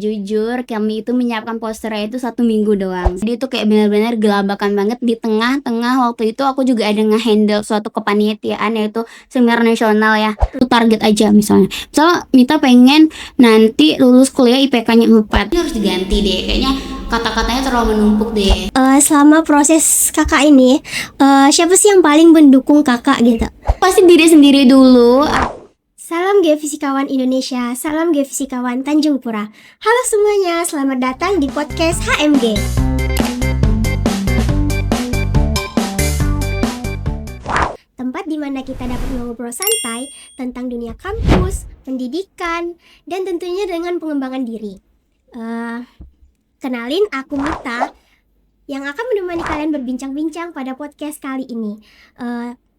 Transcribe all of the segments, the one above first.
Jujur, kami itu menyiapkan posternya itu 1 minggu doang. Jadi itu kayak benar-benar gelabakan banget. Di tengah-tengah waktu itu aku juga ada nge-handle suatu kepanitiaan, yaitu seminar nasional ya. Itu target aja misalnya. Misalnya Mita pengen nanti lulus kuliah IPK-nya 4. Ini harus diganti deh. Kayaknya kata-katanya terlalu menumpuk deh. Selama proses kakak ini, siapa sih yang paling mendukung kakak gitu? Pasti diri sendiri dulu. Salam Geofisikawan Indonesia, salam Geofisikawan Tanjung Pura. Halo semuanya, selamat datang di podcast HMG. Tempat di mana kita dapat ngobrol santai tentang dunia kampus, pendidikan, dan tentunya dengan pengembangan diri. Kenalin, aku Mita yang akan menemani kalian berbincang-bincang pada podcast kali ini.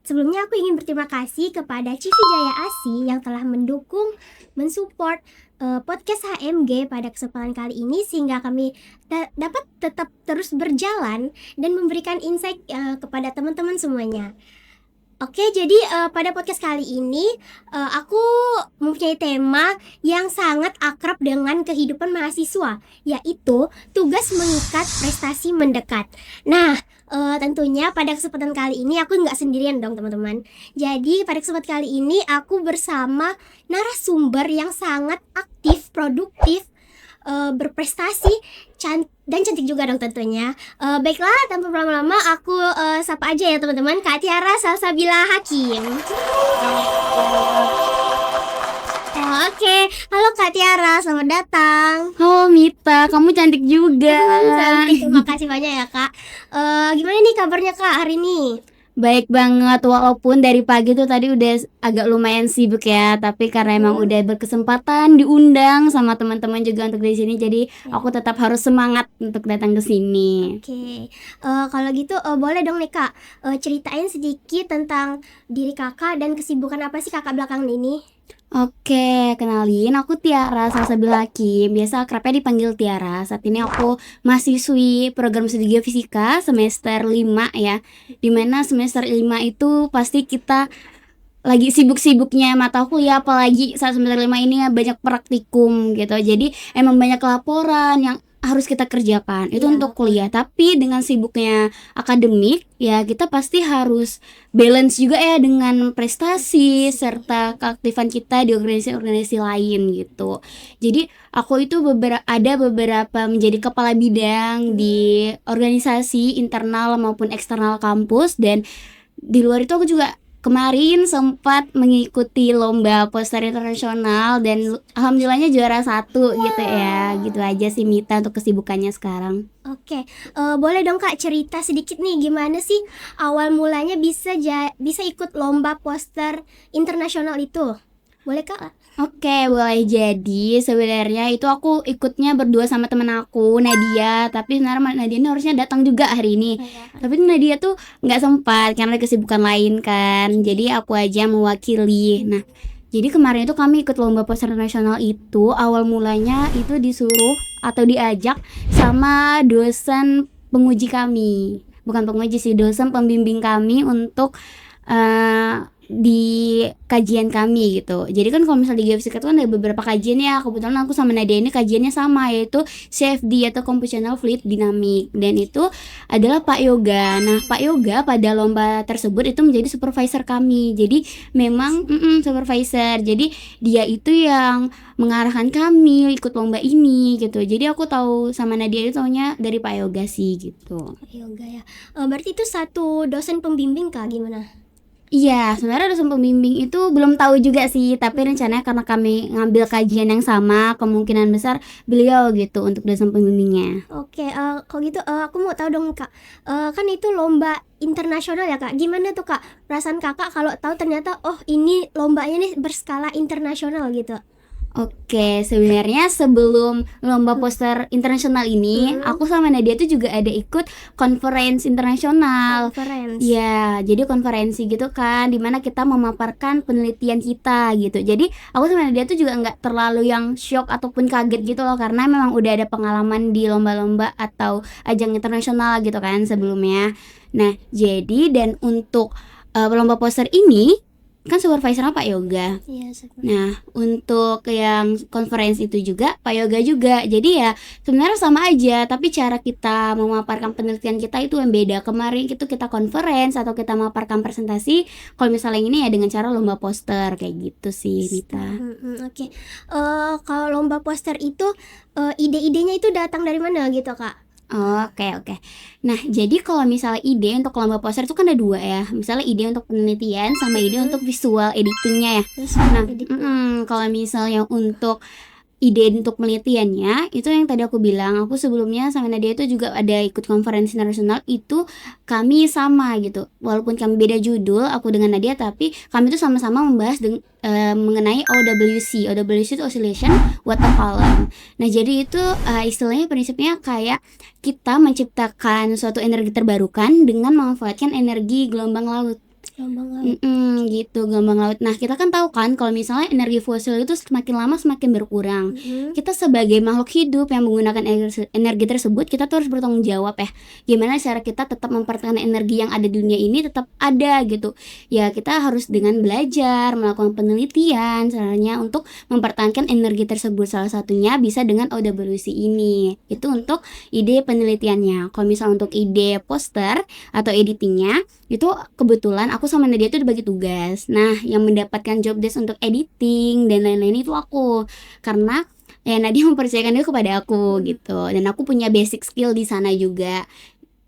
Sebelumnya aku ingin berterima kasih kepada CV Jaya ASI yang telah mendukung, mensupport podcast HMG pada kesempatan kali ini sehingga kami dapat tetap terus berjalan dan memberikan insight kepada teman-teman semuanya. Oke, jadi pada podcast kali ini aku mempunyai tema yang sangat akrab dengan kehidupan mahasiswa, yaitu tugas mengikat prestasi mendekat. Nah, tentunya pada kesempatan kali ini aku nggak sendirian dong teman-teman. Jadi pada kesempatan kali ini aku bersama narasumber yang sangat aktif, produktif, berprestasi, dan cantik juga dong tentunya. Baiklah, tanpa berlama-lama aku sapa aja ya teman-teman, Kak Tiara Salsabila Hakim. Oke, halo Kak Tiara, selamat datang. Halo Mita, kamu cantik juga. Cantik, terima kasih banyak ya Kak. Gimana nih kabarnya Kak hari ini? Baik banget, walaupun dari pagi tuh tadi udah agak lumayan sibuk ya, tapi karena emang udah berkesempatan diundang sama teman-teman juga untuk di sini, jadi aku tetap harus semangat untuk datang ke sini. Oke, kalau gitu boleh dong nih Kak, ceritain sedikit tentang diri kakak dan kesibukan apa sih kakak belakangan ini? Oke, kenalin, aku Tiara Salsabila Hakim, biasa akrabnya dipanggil Tiara. Saat ini aku mahasiswi program studi geofisika semester 5 ya, dimana semester 5 itu pasti kita lagi sibuk-sibuknya mata kuliah, apalagi saat semester 5 ini banyak praktikum gitu. Jadi emang banyak laporan yang harus kita kerjakan. Itu untuk kuliah, tapi dengan sibuknya akademik ya kita pasti harus balance juga ya dengan prestasi serta keaktifan kita di organisasi-organisasi lain gitu. Jadi aku itu ada beberapa menjadi kepala bidang di organisasi internal maupun eksternal kampus, dan di luar itu aku juga kemarin sempat mengikuti lomba poster internasional dan alhamdulillahnya juara 1 gitu ya. Gitu aja sih Mita untuk kesibukannya sekarang. Oke, boleh dong Kak cerita sedikit nih gimana sih awal mulanya bisa ikut lomba poster internasional itu? Boleh Kak? Oke, boleh. Jadi sebenarnya itu aku ikutnya berdua sama temen aku Nadia, tapi sebenarnya Nadia ini harusnya datang juga hari ini. Tapi Nadia tuh nggak sempat karena ada kesibukan lain kan. Jadi aku aja mewakili. Nah, jadi kemarin itu kami ikut lomba poster nasional itu awal mulanya itu disuruh atau diajak sama dosen penguji kami. Bukan penguji sih, dosen pembimbing kami untuk di kajian kami gitu. Jadi kan kalau misalnya di geofisika itu kan ada beberapa kajian ya. Kebetulan aku sama Nadia ini kajiannya sama, yaitu CFD atau Computational Fluid Dynamics, dan itu adalah Pak Yoga. Nah, Pak Yoga pada lomba tersebut itu menjadi supervisor kami. Jadi memang supervisor. Jadi dia itu yang mengarahkan kami ikut lomba ini gitu. Jadi aku tahu sama Nadia itu taunya dari Pak Yoga sih gitu. Pak Yoga ya. Berarti itu satu dosen pembimbing Kak, gimana? Iya, sebenarnya dosen pembimbing itu belum tahu juga sih, tapi rencananya karena kami ngambil kajian yang sama, kemungkinan besar beliau gitu untuk dosen pembimbingnya. Oke, kalau gitu aku mau tahu dong Kak, kan itu lomba internasional ya Kak, gimana tuh Kak perasaan Kakak kalau tahu ternyata oh ini lombanya nih berskala internasional gitu? Oke, sebenarnya sebelum lomba poster internasional ini, aku sama Nadia tuh juga ada ikut konferensi internasional. Ya, jadi konferensi gitu kan, dimana kita memaparkan penelitian kita gitu. Jadi aku sama Nadia tuh juga nggak terlalu yang shock ataupun kaget gitu loh, karena memang udah ada pengalaman di lomba-lomba atau ajang internasional gitu kan sebelumnya. Nah, jadi dan untuk lomba poster ini kan supervisornya Pak Yoga. Iya, Nah, untuk yang conference itu juga Pak Yoga juga. Jadi ya sebenarnya sama aja, tapi cara kita memaparkan penelitian kita itu yang beda. Kemarin itu kita conference atau kita memaparkan presentasi, kalau misalnya ini ya dengan cara lomba poster kayak gitu sih, Mita. Oke. Kalau lomba poster itu ide-idenya itu datang dari mana gitu, Kak? Oke. Nah, jadi kalau misalnya ide untuk lomba poster itu kan ada dua ya. Misalnya ide untuk penelitian sama ide untuk visual editingnya ya. Terus Nah, edit. kalau misalnya untuk ide untuk penelitiannya itu yang tadi aku bilang, aku sebelumnya sama Nadia itu juga ada ikut konferensi nasional, itu kami sama gitu, walaupun kami beda judul aku dengan Nadia, tapi kami itu sama-sama membahas mengenai OWC itu Oscillation Water Column. Nah, jadi itu istilahnya prinsipnya kayak kita menciptakan suatu energi terbarukan dengan memanfaatkan energi gelombang laut. Gelombang laut. Gitu, gelombang laut. Nah, kita kan tahu kan kalau misalnya energi fosil itu semakin lama semakin berkurang. Kita sebagai makhluk hidup yang menggunakan energi tersebut, kita tuh harus bertanggung jawab ya. Gimana cara kita tetap mempertahankan energi yang ada di dunia ini tetap ada gitu. Ya, kita harus dengan belajar, melakukan penelitian caranya untuk mempertahankan energi tersebut. Salah satunya bisa dengan OWC ini. Itu untuk ide penelitiannya. Kalau misalnya untuk ide poster atau editingnya, itu kebetulan aku sama Nadia itu dibagi tugas. Nah, yang mendapatkan job desk untuk editing dan lain-lain itu aku, karena ya Nadia mempercayakan itu kepada aku gitu, dan aku punya basic skill di sana juga.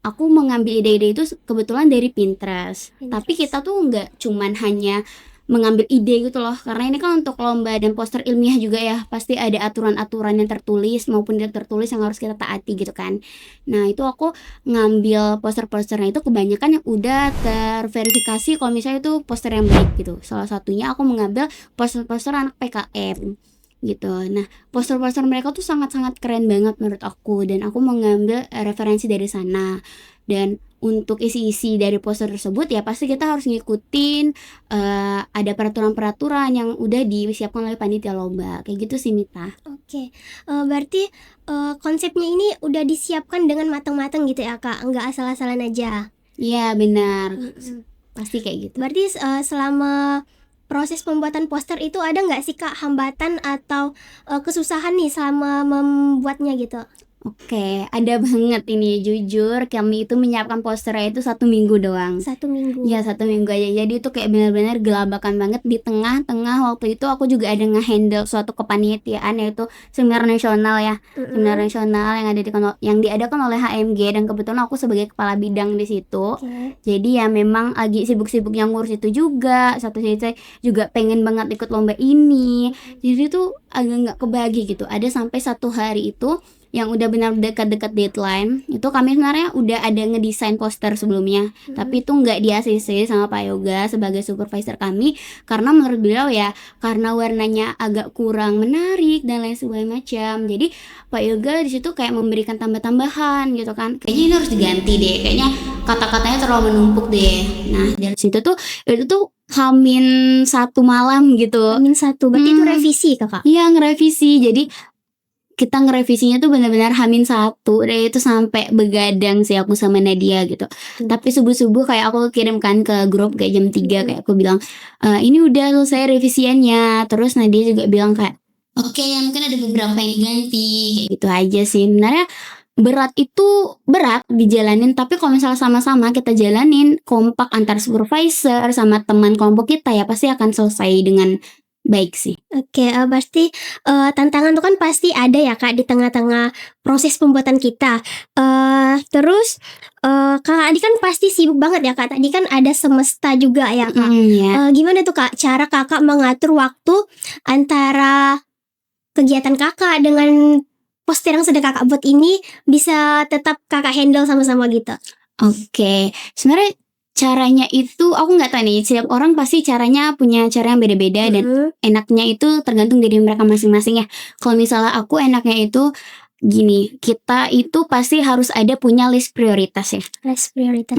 Aku mengambil ide-ide itu kebetulan dari Pinterest. Tapi kita tuh nggak cuman hanya mengambil ide gitu loh, karena ini kan untuk lomba dan poster ilmiah juga ya, pasti ada aturan-aturan yang tertulis maupun tidak tertulis yang harus kita taati gitu kan. Nah, itu aku ngambil poster-posternya itu kebanyakan yang udah terverifikasi kalau misalnya itu poster yang baik gitu. Salah satunya aku mengambil poster-poster anak PKM gitu. Nah, poster-poster mereka tuh sangat-sangat keren banget menurut aku, dan aku mengambil referensi dari sana. Dan untuk isi-isi dari poster tersebut ya pasti kita harus ngikutin ada peraturan-peraturan yang udah disiapkan oleh panitia lomba kayak gitu sih, Mita. Oke. Berarti konsepnya ini udah disiapkan dengan matang-matang gitu ya, Kak? Nggak asal-asalan aja. Iya, benar. Pasti kayak gitu. Berarti selama proses pembuatan poster itu ada nggak sih, Kak, hambatan atau kesusahan nih selama membuatnya gitu? Oke, ada banget ini, jujur kami itu menyiapkan posternya itu 1 minggu doang. 1 minggu. Ya 1 minggu aja, jadi itu kayak benar-benar gelabakan banget. Di tengah-tengah waktu itu aku juga ada nge-handle suatu kepanitiaan, yaitu seminar nasional ya. Seminar nasional yang diadakan oleh HMG, dan kebetulan aku sebagai kepala bidang di situ. Jadi ya memang lagi sibuk-sibuk yang ngurus itu juga. Satu sisi juga pengen banget ikut lomba ini, jadi tuh agak nggak kebagi gitu. Ada sampai 1 hari itu yang udah benar dekat-dekat deadline, itu kami sebenarnya udah ada ngedesain poster sebelumnya, tapi itu nggak di ACC sama Pak Yoga sebagai supervisor kami, karena menurut beliau ya karena warnanya agak kurang menarik dan lain sebagainya macam. Jadi Pak Yoga di situ kayak memberikan tambah-tambahan gitu kan, kayaknya ini harus diganti deh, kayaknya kata-katanya terlalu menumpuk deh. Nah, dari situ tuh itu tuh Hamin 1 malam gitu. Hamin 1, berarti itu revisi, Kakak? Iya, ngerevisi. Jadi kita ngerevisinya tuh benar-benar Hamin 1, dan itu sampai begadang sih aku sama Nadia gitu. Tapi subuh-subuh kayak aku kirimkan ke grup kayak jam 3, kayak aku bilang ini udah selesai revisiannya. Terus Nadia juga bilang kayak oke, ya mungkin ada beberapa yang diganti, kayak gitu aja sih. Sebenarnya berat dijalanin, tapi kalau misalnya sama-sama kita jalanin kompak antar supervisor sama teman kelompok kita ya pasti akan selesai dengan baik sih. Oke, pasti tantangan tuh kan pasti ada ya, Kak, di tengah-tengah proses pembuatan kita. Terus Kak Adi kan pasti sibuk banget ya, Kak. Tadi kan ada semesta juga ya, Kak. Ya. Gimana tuh, Kak, cara Kakak mengatur waktu antara kegiatan Kakak dengan poster yang sedang Kakak buat ini bisa tetap Kakak handle sama-sama gitu? Oke, sebenarnya caranya itu aku nggak tahu nih, setiap orang pasti caranya punya cara yang beda-beda, dan enaknya itu tergantung dari mereka masing-masing ya. Kalau misalnya aku enaknya itu gini, kita itu pasti harus ada punya list prioritas ya. List prioritas.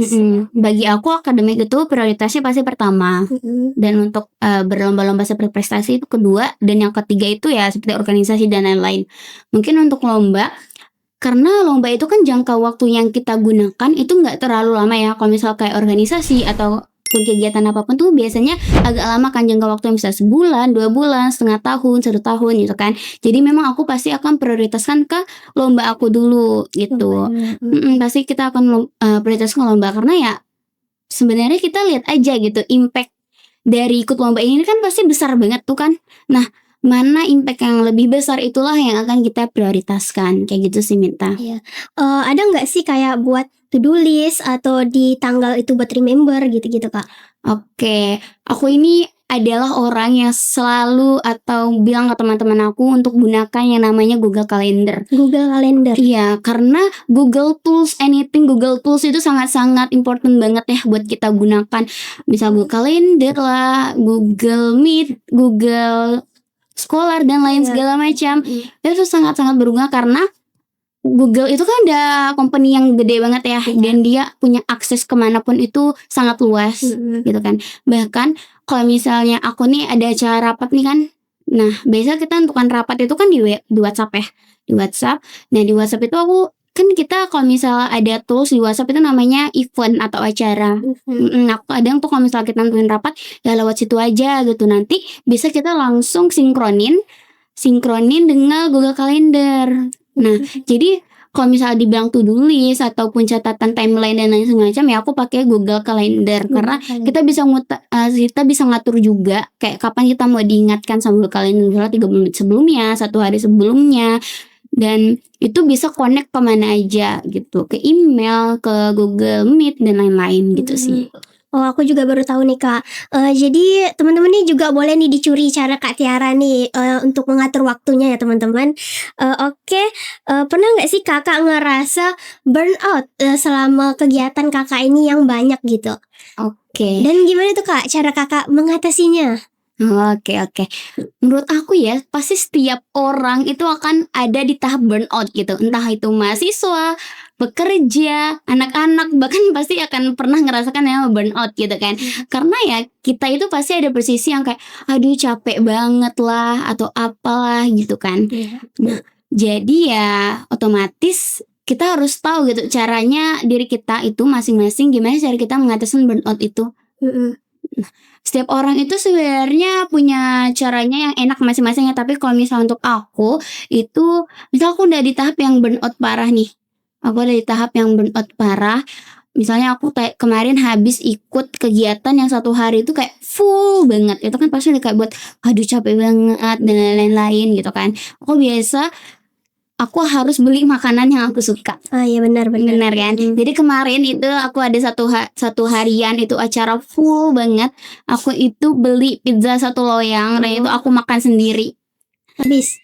Bagi aku akademik itu prioritasnya pasti pertama, dan untuk berlomba-lomba seperti prestasi itu kedua, dan yang ketiga itu ya seperti organisasi dan lain-lain. Mungkin untuk lomba, karena lomba itu kan jangka waktu yang kita gunakan itu nggak terlalu lama ya. Kalau misal kayak organisasi atau kegiatan apapun tuh biasanya agak lama kan, jangka waktu yang bisa sebulan, 2 bulan, setengah tahun, 1 tahun gitu kan. Jadi memang aku pasti akan prioritaskan ke lomba aku dulu gitu. Pasti kita akan prioritaskan lomba karena ya sebenarnya kita lihat aja gitu impact dari ikut lomba ini kan pasti besar banget tuh kan. Nah, mana impact yang lebih besar itulah yang akan kita prioritaskan kayak gitu sih Minta. Iya. Ada nggak sih kayak buat to-do list atau di tanggal itu buat remember gitu-gitu, Kak? Oke, aku ini adalah orang yang selalu atau bilang ke teman-teman aku untuk gunakan yang namanya Google Calendar. Google Calendar. Iya, karena Google Tools, anything Google Tools itu sangat-sangat important banget ya buat kita gunakan. Misal Google Calendar lah, Google Meet, Google Scholar dan lain segala macam. Itu sangat-sangat berguna karena Google itu kan ada company yang gede banget ya, dan dia punya akses kemanapun itu sangat luas gitu kan. Bahkan kalau misalnya aku nih ada acara rapat nih kan, nah biasa kita tentukan rapat itu kan di WhatsApp ya, di WhatsApp. Nah di WhatsApp itu aku kan kita kalau misalnya ada tools di WhatsApp itu namanya event atau acara. Aku kadang tuh kalau misalnya kita nentuin rapat ya lewat situ aja gitu, nanti bisa kita langsung sinkronin dengan Google Calendar. Nah, jadi kalau misalnya dibilang to-do list ataupun catatan timeline dan lain semacam ya aku pakai Google Calendar karena kita bisa ngatur juga kayak kapan kita mau diingatkan sama Google Calendar, misalnya 30 menit sebelumnya, 1 hari sebelumnya, dan itu bisa connect kemana aja gitu, ke email, ke Google Meet dan lain-lain gitu sih. Oh, aku juga baru tahu nih, Kak. Jadi teman-teman nih juga boleh nih dicuri cara Kak Tiara nih untuk mengatur waktunya ya teman-teman. Oke, pernah nggak sih Kakak ngerasa burnout selama kegiatan Kakak ini yang banyak gitu? Oke. Dan gimana tuh Kak cara Kakak mengatasinya? Oke. Menurut aku ya, pasti setiap orang itu akan ada di tahap burnout gitu. Entah itu mahasiswa, pekerja, anak-anak, bahkan pasti akan pernah ngerasakan yang burnout gitu kan. Karena ya kita itu pasti ada posisi yang kayak aduh capek banget lah atau apalah gitu kan. Nah, jadi ya otomatis kita harus tahu gitu caranya diri kita itu masing-masing gimana cara kita mengatasi burnout itu. Setiap orang itu sebenarnya punya caranya yang enak masing-masing ya, tapi kalau misalnya untuk aku itu misal aku udah di tahap yang burnout parah nih. Aku udah di tahap yang burnout parah. Misalnya aku kayak kemarin habis ikut kegiatan yang 1 hari itu kayak full banget. Itu kan pasti udah kayak buat aduh capek banget dan lain-lain gitu kan. Aku harus beli makanan yang aku suka. Iya benar kan. Jadi kemarin itu aku ada satu harian itu acara full banget. Aku itu beli pizza 1 loyang dan itu aku makan sendiri. Habis.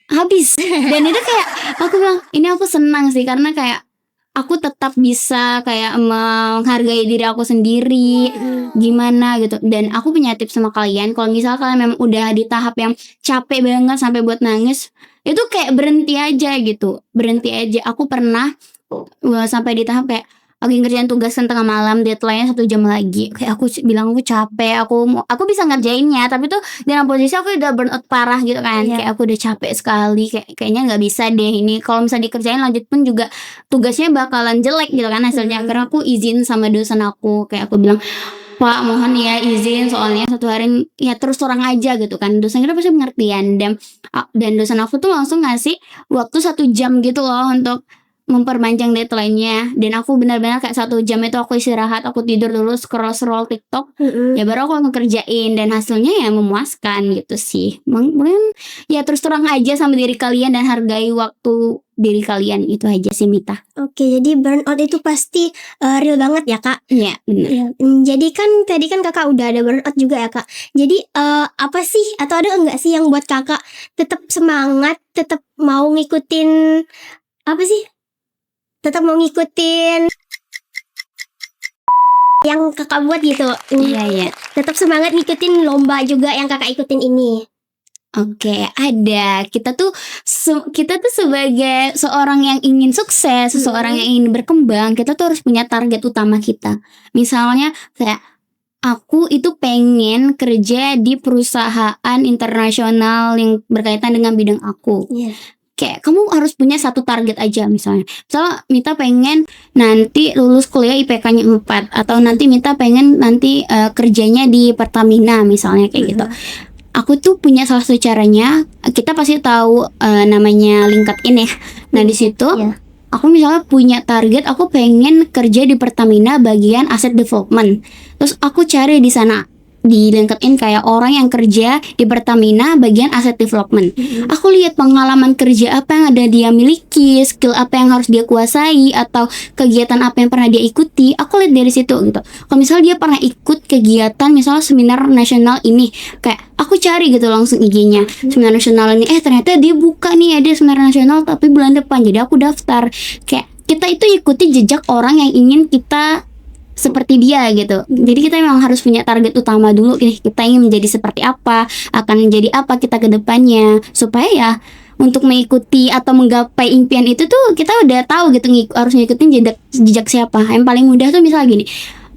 Dan itu kayak aku bilang ini aku senang sih karena kayak aku tetap bisa kayak menghargai diri aku sendiri gimana gitu. Dan aku punya tips sama kalian, kalau misalnya kalian memang udah di tahap yang capek banget sampai buat nangis, itu kayak berhenti aja gitu, berhenti aja. Aku pernah sampai di tahap kayak lagi ngerjain tugasan tengah malam, deadline-nya 1 jam lagi, kayak aku bilang aku capek, aku bisa ngerjainnya, tapi tuh dalam posisi aku udah burnout parah gitu kan. Kayak aku udah capek sekali, kayaknya nggak bisa deh ini, kalau misalnya dikerjain lanjut pun juga tugasnya bakalan jelek gitu kan hasilnya. Karena aku izin sama dosen aku, kayak aku bilang Pak mohon ya izin soalnya 1 hari ya terus terang aja gitu kan. Dosen kita pasti pengertian, dan dosen aku tuh langsung ngasih waktu 1 jam gitu loh untuk memperpanjang deadline-nya. Dan aku benar-benar kayak 1 jam itu aku istirahat, aku tidur dulu, scroll TikTok, ya baru aku ngerjain dan hasilnya ya memuaskan gitu sih. Mungkin ya terus terang aja sama diri kalian dan hargai waktu diri kalian, itu aja sih Mita. Oke, jadi burnout itu pasti real banget ya Kak? Iya benar. Jadi kan tadi kan Kakak udah ada burnout juga ya Kak. Jadi apa sih atau ada enggak sih yang buat Kakak tetap semangat, tetap mau ngikutin apa sih? Tetap mau ngikutin yang Kakak buat gitu. Iya. Tetap semangat ngikutin lomba juga yang Kakak ikutin ini. Oke, ada. Kita tuh sebagai seorang yang ingin sukses, seseorang yang ingin berkembang, kita tuh harus punya target utama kita. Misalnya kayak aku itu pengen kerja di perusahaan internasional yang berkaitan dengan bidang aku. kayak kamu harus punya satu target aja. Misalnya Mita pengen nanti lulus kuliah IPK-nya 4, atau nanti Mita pengen nanti kerjanya di Pertamina misalnya kayak gitu. Aku tuh punya salah satu caranya. Kita pasti tahu namanya LinkedIn ya. Nah di situ aku misalnya punya target, aku pengen kerja di Pertamina bagian asset development. Terus aku cari di sana di LinkedIn kayak orang yang kerja di Pertamina bagian asset development. Aku lihat pengalaman kerja apa yang ada dia miliki, skill apa yang harus dia kuasai, atau kegiatan apa yang pernah dia ikuti. Aku lihat dari situ gitu. Kalau misalnya dia pernah ikut kegiatan misalnya seminar nasional ini, kayak aku cari gitu langsung IG-nya seminar nasional ini. Ternyata dia buka nih ada seminar nasional tapi bulan depan. Jadi aku daftar. Kayak kita itu ikuti jejak orang yang ingin kita seperti dia gitu. Jadi kita memang harus punya target utama dulu. Kita ingin menjadi seperti apa, akan menjadi apa kita ke depannya, supaya ya untuk mengikuti atau menggapai impian itu tuh kita udah tahu gitu harus ngikutin jejak siapa. Yang paling mudah tuh misalnya gini,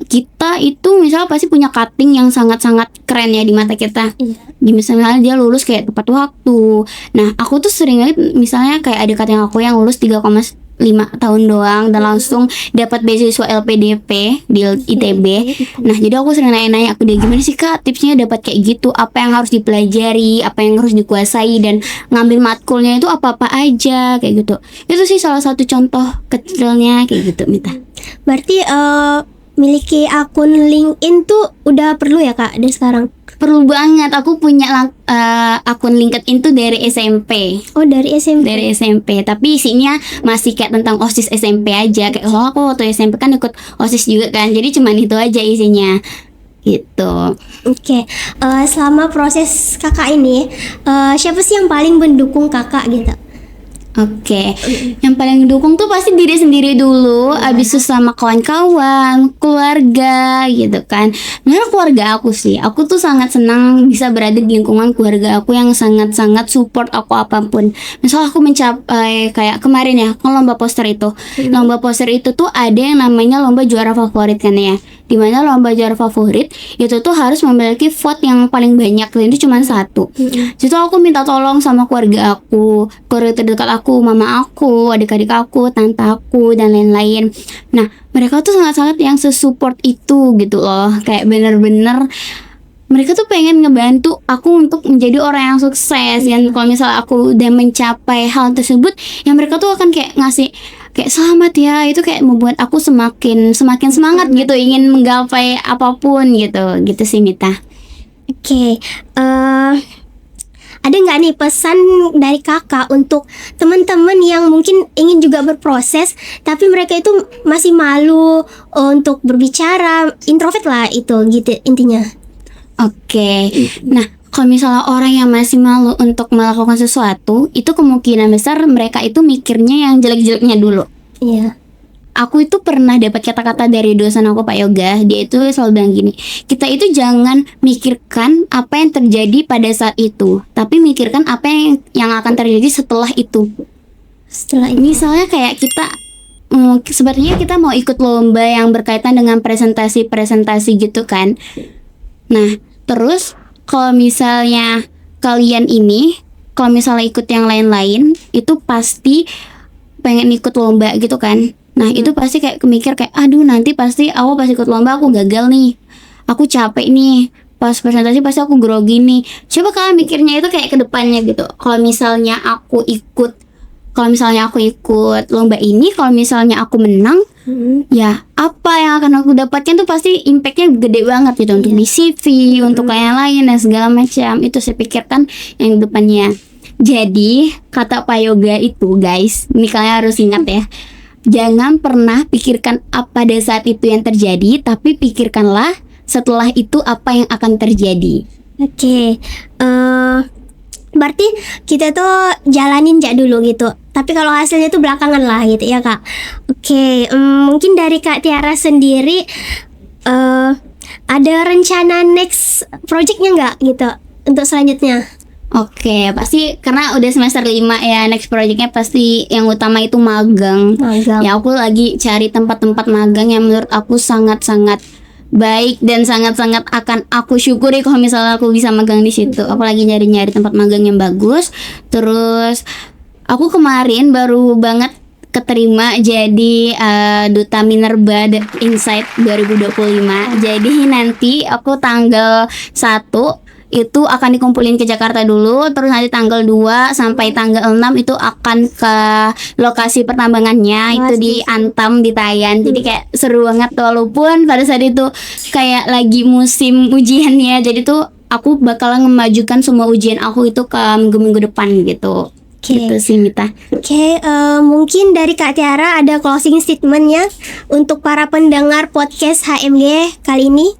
kita itu misalnya pasti punya cutting yang sangat-sangat keren ya di mata kita. Misalnya dia lulus kayak tepat waktu. Nah aku tuh sering banget misalnya kayak ada cutting aku yang lulus 3,5 tahun doang dan langsung dapat beasiswa LPDP di ITB. Nah jadi aku sering nanya-nanya aku dia, gimana sih kak tipsnya dapat kayak gitu, apa yang harus dipelajari, apa yang harus dikuasai, dan ngambil matkulnya itu apa-apa aja kayak gitu. Itu sih salah satu contoh kecilnya kayak gitu Mita. Berarti miliki akun LinkedIn tuh udah perlu ya kak dari sekarang? Perlu banget. Aku punya akun LinkedIn tuh dari SMP. Oh dari SMP? Dari SMP, tapi isinya masih kayak tentang OSIS SMP aja. Kayak aku waktu SMP kan ikut OSIS juga kan, jadi cuman itu aja isinya gitu. Oke. Selama proses kakak ini siapa sih yang paling mendukung kakak gitu? Oke, yang paling dukung tuh pasti diri sendiri dulu, abis itu sama kawan-kawan, keluarga gitu kan. Benar keluarga aku sih, aku tuh sangat senang bisa berada di lingkungan keluarga aku yang sangat-sangat support aku apapun. Misal aku mencapai kayak kemarin ya, lomba poster itu. Lomba poster itu tuh ada yang namanya lomba juara favorit kan ya. Dimana lomba juara favorit itu tuh harus memiliki vote yang paling banyak, dan itu cuma 1. Situ aku minta tolong sama keluarga aku, keluarga terdekat aku, mama aku, adik-adik aku, tante aku, dan lain-lain. Nah mereka tuh sangat-sangat yang sesupport itu gitu loh. Kayak bener-bener mereka tuh pengen ngebantu aku untuk menjadi orang yang sukses. Dan kalau misalnya aku udah mencapai hal tersebut, ya mereka tuh akan kayak ngasih kayak selamat ya. Itu kayak membuat aku semakin semangat gitu, ingin menggapai apapun gitu. Gitu sih Mita. Oke. Ada nggak nih pesan dari kakak untuk teman-teman yang mungkin ingin juga berproses tapi mereka itu masih malu untuk berbicara, introvert lah itu gitu intinya? Oke. Nah kalau misalnya orang yang masih malu untuk melakukan sesuatu, itu kemungkinan besar mereka itu mikirnya yang jelek-jeleknya dulu. Iya. Aku itu pernah dapat kata-kata dari dosen aku Pak Yoga. Dia itu selalu bilang gini, kita itu jangan mikirkan apa yang terjadi pada saat itu, tapi mikirkan apa yang akan terjadi setelah itu. Setelah ini misalnya kayak kita sebenarnya kita mau ikut lomba yang berkaitan dengan presentasi gitu kan. Nah terus kalau misalnya kalian ini, kalau misalnya ikut yang lain-lain, itu pasti pengen ikut lomba gitu kan. Nah itu pasti kayak kemikir kayak aduh nanti pasti aku pas ikut lomba aku gagal nih, aku capek nih, pas presentasi pasti aku grogi nih. Coba kalian mikirnya itu kayak ke depannya gitu. Kalau misalnya aku ikut lomba ini, kalau misalnya aku menang, ya apa yang akan aku dapatkan tuh pasti impactnya gede banget gitu, untuk di CV, untuk yang lain dan segala macam. Itu saya pikirkan yang depannya. Jadi kata Pak Yoga itu guys, ini kalian harus ingat ya, jangan pernah pikirkan apa pada saat itu yang terjadi, tapi pikirkanlah setelah itu apa yang akan terjadi. Oke. Berarti kita tuh jalanin aja dulu gitu. Tapi kalau hasilnya tuh belakangan lah gitu ya kak. Oke. Mungkin dari Kak Tiara sendiri ada rencana next projectnya nggak gitu untuk selanjutnya? Oke, pasti karena udah semester 5 ya, next projectnya pasti yang utama itu magang. Ya aku lagi cari tempat-tempat magang yang menurut aku sangat-sangat baik dan sangat-sangat akan aku syukuri kalau misalnya aku bisa magang di situ. Aku lagi nyari-nyari tempat magang yang bagus. Terus Aku kemarin baru banget keterima jadi Duta Minerba Insight 2025. Jadi nanti aku tanggal 1 itu akan dikumpulin ke Jakarta dulu, terus nanti tanggal 2 sampai tanggal 6 itu akan ke lokasi pertambangannya. Itu di Antam, di Tayan. Jadi kayak seru banget, walaupun pada saat itu kayak lagi musim ujiannya. Jadi tuh aku bakalan memajukan semua ujian aku itu ke minggu-minggu depan gitu. Gitu sih, Mita. Oke, mungkin dari Kak Tiara ada closing statement-nya untuk para pendengar podcast HMG kali ini.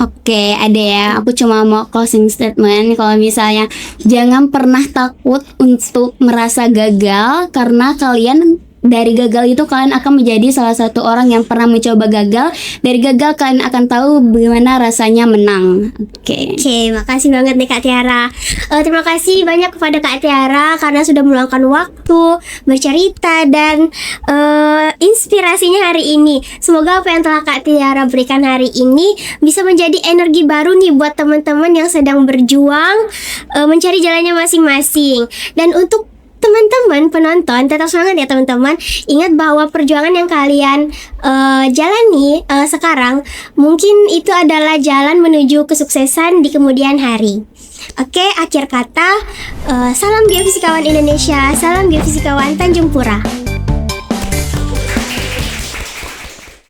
Oke, ada ya. Aku cuma mau closing statement. Kalau misalnya jangan pernah takut untuk merasa gagal, karena kalian dari gagal itu kalian akan menjadi salah satu orang yang pernah mencoba gagal. Dari gagal kalian akan tahu bagaimana rasanya menang. Oke, makasih banget nih Kak Tiara. Terima kasih banyak kepada Kak Tiara karena sudah meluangkan waktu bercerita dan inspirasinya hari ini. Semoga apa yang telah Kak Tiara berikan hari ini bisa menjadi energi baru nih buat teman-teman yang sedang berjuang mencari jalannya masing-masing. Dan untuk teman-teman penonton, tetap semangat ya teman-teman. Ingat bahwa perjuangan yang kalian jalani sekarang mungkin itu adalah jalan menuju kesuksesan di kemudian hari. Oke, akhir kata, salam Geofisikawan Indonesia, salam Geofisikawan Tanjung Pura.